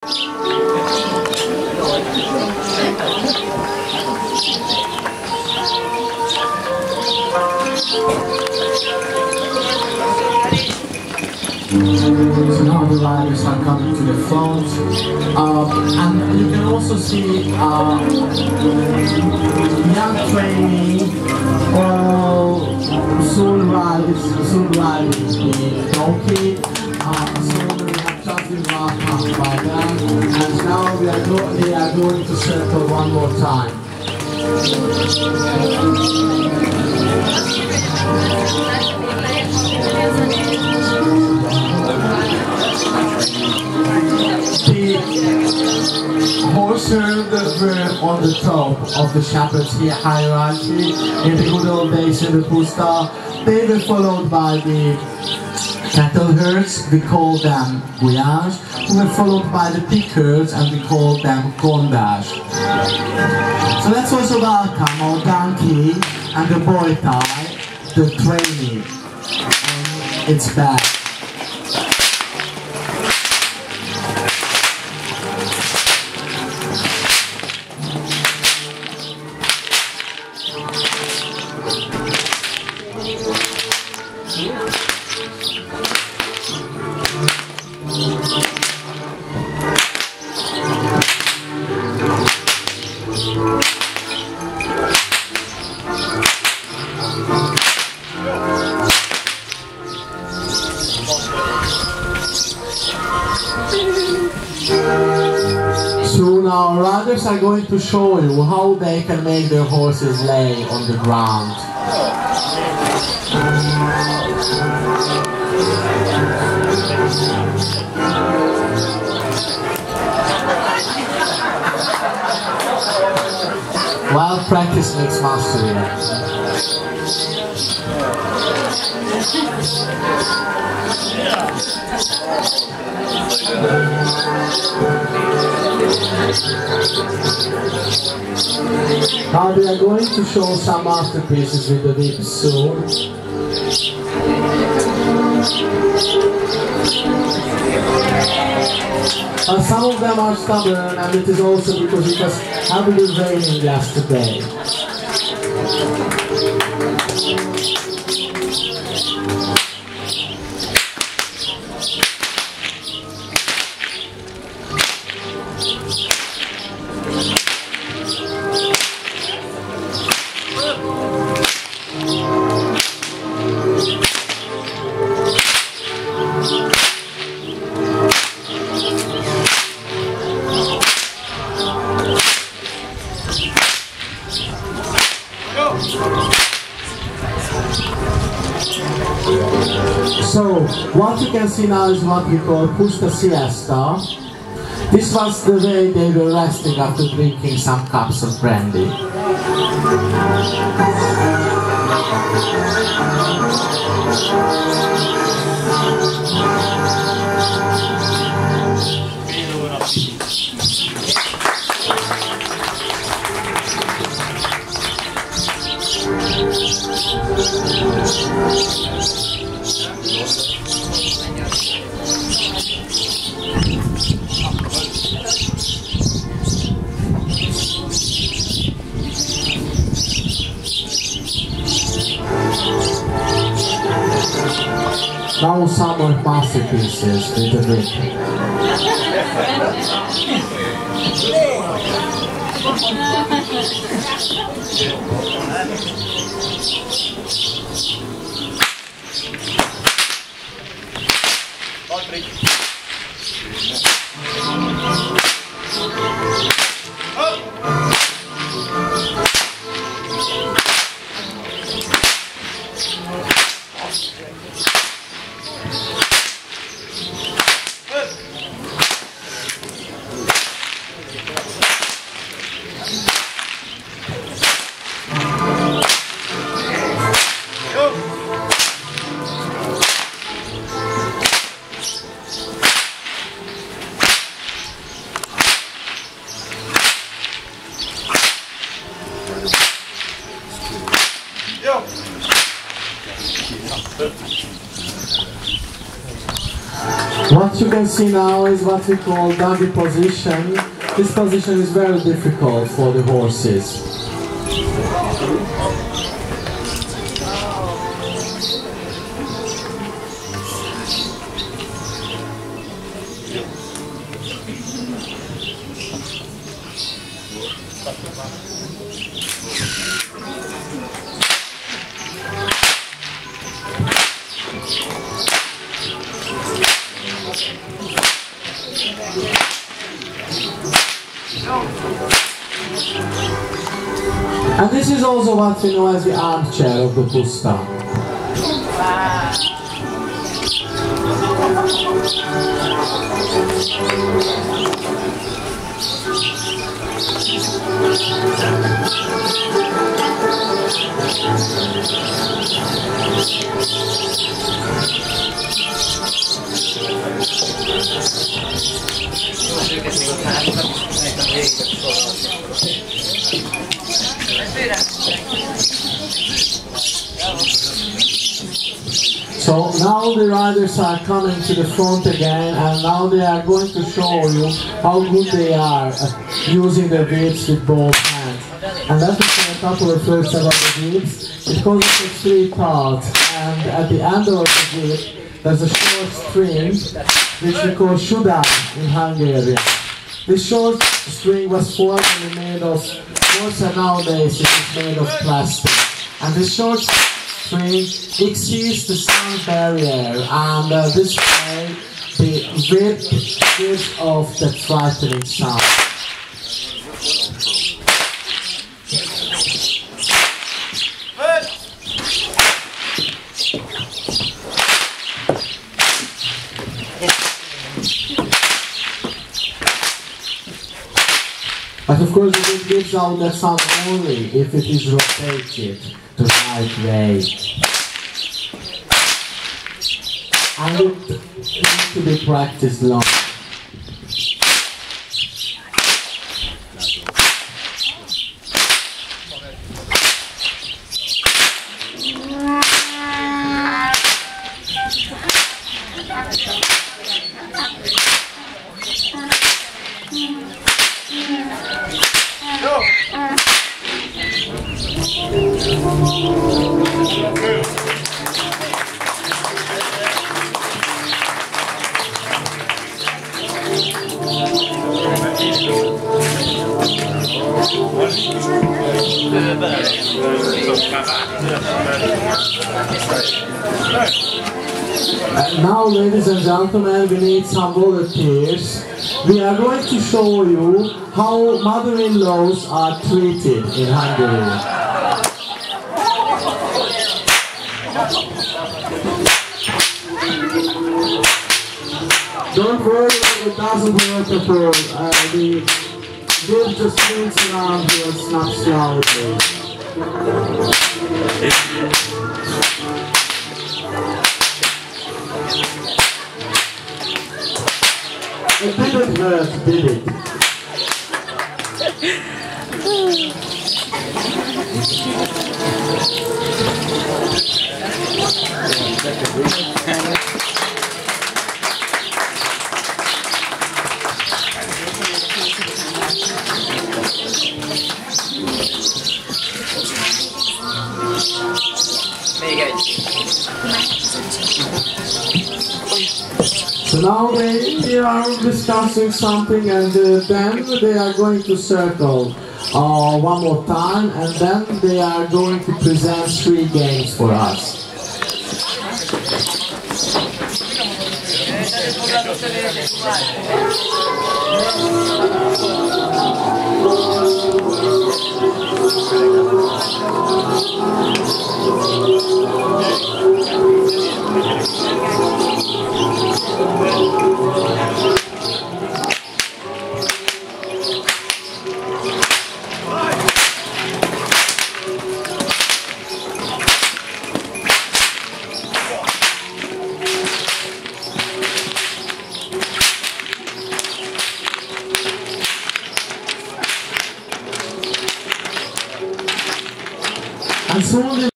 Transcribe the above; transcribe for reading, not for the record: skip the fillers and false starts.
So now the riders are coming to the front, and you can also see young trainee soon riding the donkey. So we have just been wrapped up by them, and now they are going to circle one more time. The horses that were on the top of the shepherd's hierarchy in the good old days in the puszta, they were followed by the cattle herds, we call them gulyás, who were followed by the pig herds, and we call them gondás. So let's also welcome our donkey and the boy tie, the trainee. It's back. So now riders are going to show you how they can make their horses lay on the ground. Well, practice makes mastery. Now we are going to show some masterpieces with the whip soon. Some of them are stubborn, and it is also because it was heavily raining yesterday. So, what you can see now is what we call puszta siesta. This was the way they were resting after drinking some cups of brandy. Now some more masterpieces with the whip. Go! What you can see now is what we call doggy position. This position is very difficult for the horses. And this is also what we know as the armchair of the pusta. So now the riders are coming to the front again, and now they are going to show you how good they are at using their whips with both hands. And let me say a couple of words about the whips. It consists of 3 parts, and at the end of the whip there's a short string which we call shuda in Hungarian. This short string was formerly made of wood, and nowadays it is made of plastic. And this short string exceeds the sound barrier, and this way the whip gives off the frightening sound. But of course it gives out that sound only if it is rotated the right way. And it needs to be practiced long. Now, ladies and gentlemen, we need some volunteers. We are going to show you how mother-in-laws are treated in Hungary. Don't worry, it doesn't hurt at all. The whip just swings around here and snaps loudly. It didn't hurt, did it? So now they are discussing something, and then they are going to circle one more time, and then they are going to present 3 games for us. And soon the